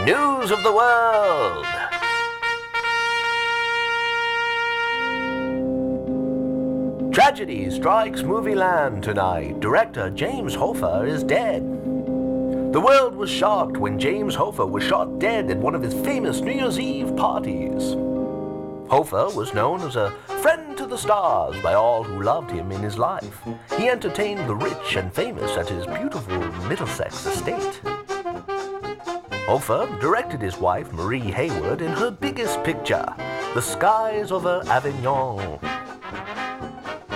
News of the World. Tragedy strikes movie land tonight. Director James Hofer is dead. The world was shocked when James Hofer was shot dead at one of his famous New Year's Eve parties. Hofer was known as a friend to the stars by all who loved him in his life. He entertained the rich and famous at his beautiful Middlesex estate. Hofer directed his wife Marie Hayward in her biggest picture, The Skies over Avignon.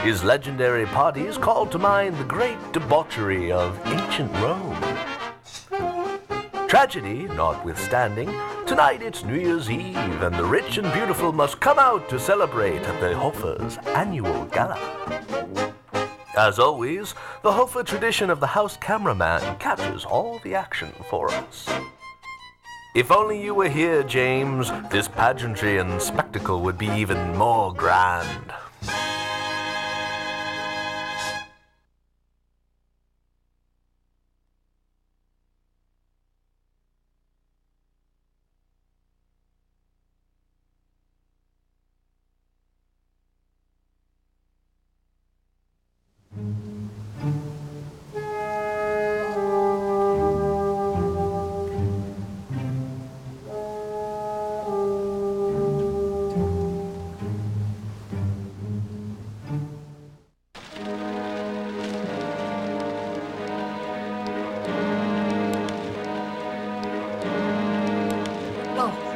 His legendary parties called to mind the great debauchery of ancient Rome. Tragedy notwithstanding, tonight it's New Year's Eve and the rich and beautiful must come out to celebrate at the Hofer's annual gala. As always, the Hofer tradition of the house cameraman captures all the action for us. If only you were here, James, this pageantry and spectacle would be even more grand.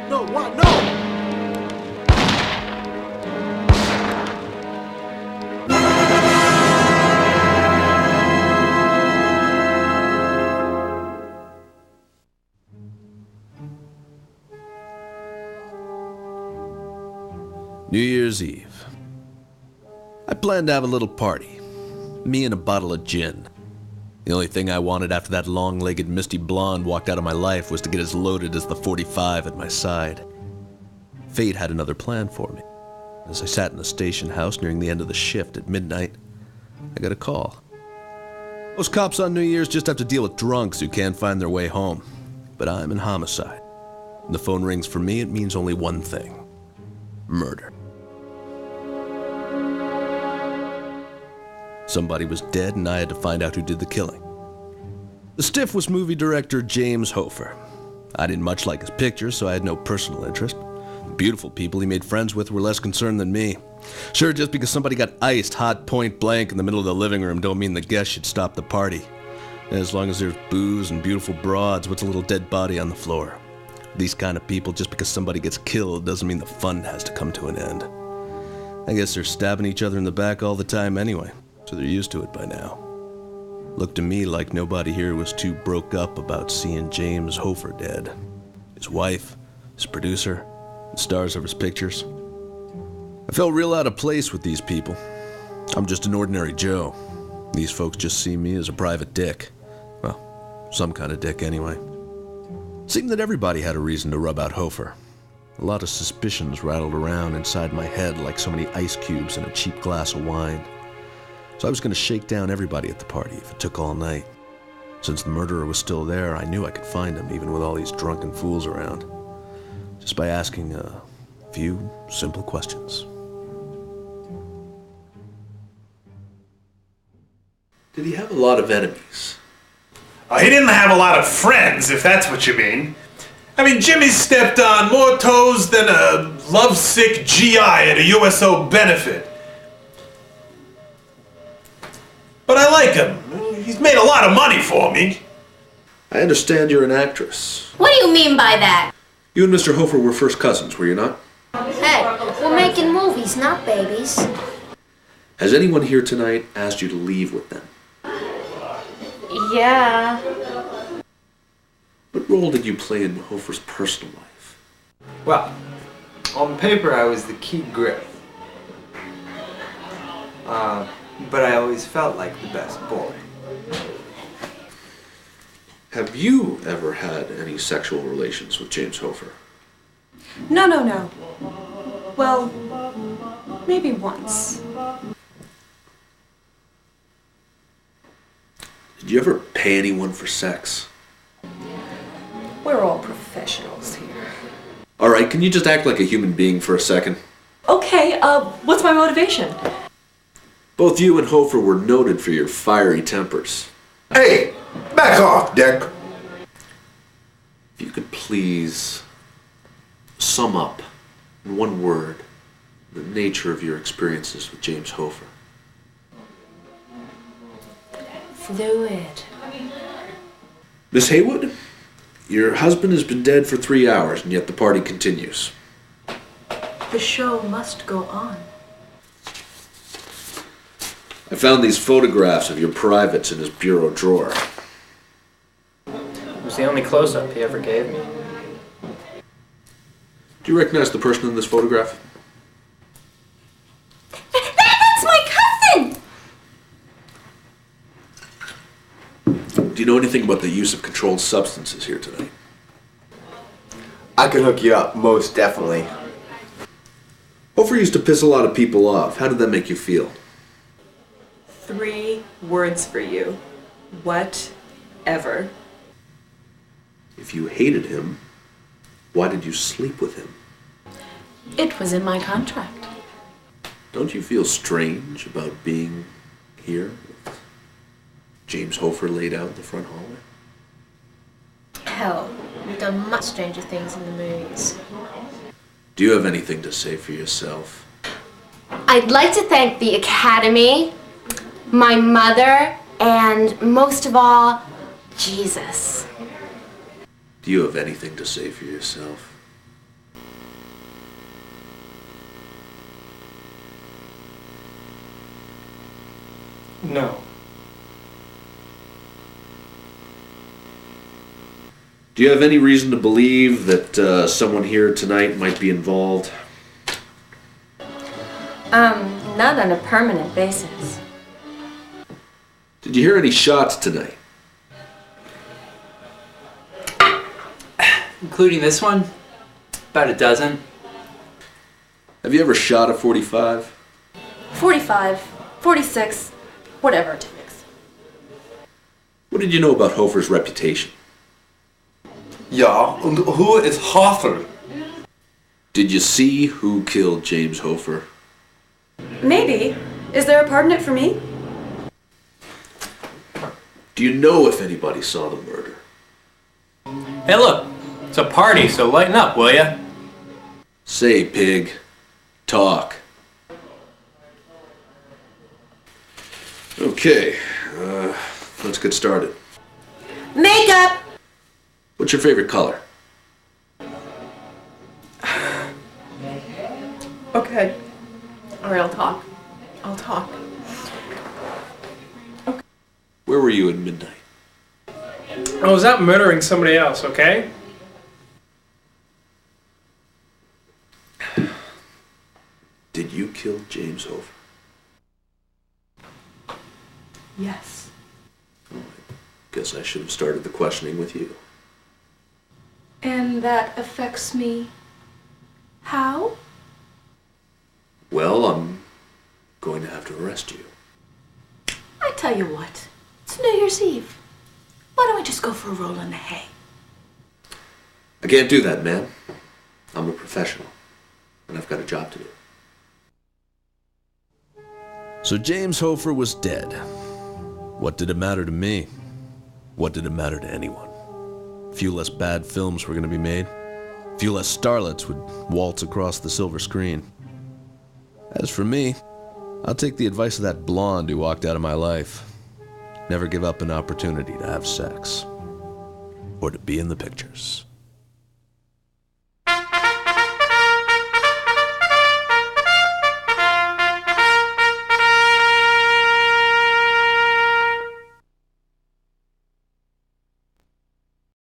No, what? No! New Year's Eve. I planned to have a little party. Me and a bottle of gin. The only thing I wanted after that long-legged misty blonde walked out of my life was to get as loaded as the 45 at my side. Fate had another plan for me. As I sat in a station house nearing the end of the shift at midnight, I got a call. Most cops on New Year's just have to deal with drunks who can't find their way home. But I'm in homicide. When the phone rings for me, it means only one thing. Murder. Somebody was dead and I had to find out who did the killing. The stiff was movie director James Hofer. I didn't much like his pictures, so I had no personal interest. The beautiful people he made friends with were less concerned than me. Sure, just because somebody got iced hot point blank in the middle of the living room don't mean the guests should stop the party. As long as there's booze and beautiful broads, what's a little dead body on the floor? These kind of people, just because somebody gets killed doesn't mean the fun has to come to an end. I guess they're stabbing each other in the back all the time anyway, so they're used to it by now. Looked to me like nobody here was too broke up about seeing James Hofer dead. His wife, his producer, the stars of his pictures. I felt real out of place with these people. I'm just an ordinary Joe. These folks just see me as a private dick. Well, some kind of dick anyway. It seemed that everybody had a reason to rub out Hofer. A lot of suspicions rattled around inside my head like so many ice cubes in a cheap glass of wine. So I was going to shake down everybody at the party if it took all night. Since the murderer was still there, I knew I could find him even with all these drunken fools around. Just by asking a few simple questions. Did he have a lot of enemies? He didn't have a lot of friends, if that's what you mean. I mean, Jimmy stepped on more toes than a lovesick GI at a USO benefit. But I like him. He's made a lot of money for me. I understand you're an actress. What do you mean by that? You and Mr. Hofer were first cousins, were you not? Hey, we're making movies, not babies. Has anyone here tonight asked you to leave with them? Yeah. What role did you play in Hofer's personal life? Well, on paper I was the key grip. But I always felt like the best boy. Have you ever had any sexual relations with James Hofer? No. Well, maybe once. Did you ever pay anyone for sex? We're all professionals. professionals here. Alright, can you just act like a human being for a second? Okay, what's my motivation? Both you and Hofer were noted for your fiery tempers. Hey, back off, Dick. If you could please sum up in one word the nature of your experiences with James Hofer. Fluid. Miss Haywood, your husband has been dead for 3 hours, and yet the party continues. The show must go on. I found these photographs of your privates in his bureau drawer. It was the only close-up he ever gave me. Do you recognize the person in this photograph? That's my cousin! Do you know anything about the use of controlled substances here tonight? I can hook you up, most definitely. Hofer used to piss a lot of people off. How did that make you feel? 3 words for you. Whatever. If you hated him, why did you sleep with him? It was in my contract. Don't you feel strange about being here with James Hofer laid out in the front hallway? Hell, we've done much stranger things in the movies. Do you have anything to say for yourself? I'd like to thank the Academy, my mother, and most of all, Jesus. Do you have anything to say for yourself? No. Do you have any reason to believe that someone here tonight might be involved? Not on a permanent basis. Did you hear any shots tonight? Including this one? About a dozen. Have you ever shot a .45? 45, 46, whatever it takes. What did you know about Hofer's reputation? Ja, und who is Hofer? Did you see who killed James Hofer? Maybe. Is there a part in it for me? Do you know if anybody saw the murder? Hey look, it's a party, so lighten up, will ya? Say, pig. Talk. Okay, let's get started. Makeup! What's your favorite color? Okay. Alright, I'll talk. I'll talk. Where were you at midnight? I was out murdering somebody else, okay? Did you kill James Hofer? Yes. Guess I should have started the questioning with you. And that affects me how? Well, I'm going to have to arrest you. I tell you what, it's New Year's Eve. Why don't we just go for a roll in the hay? I can't do that, man. I'm a professional, and I've got a job to do. So James Hofer was dead. What did it matter to me? What did it matter to anyone? A few less bad films were going to be made. A few less starlets would waltz across the silver screen. As for me, I'll take the advice of that blonde who walked out of my life. Never give up an opportunity to have sex. Or to be in the pictures.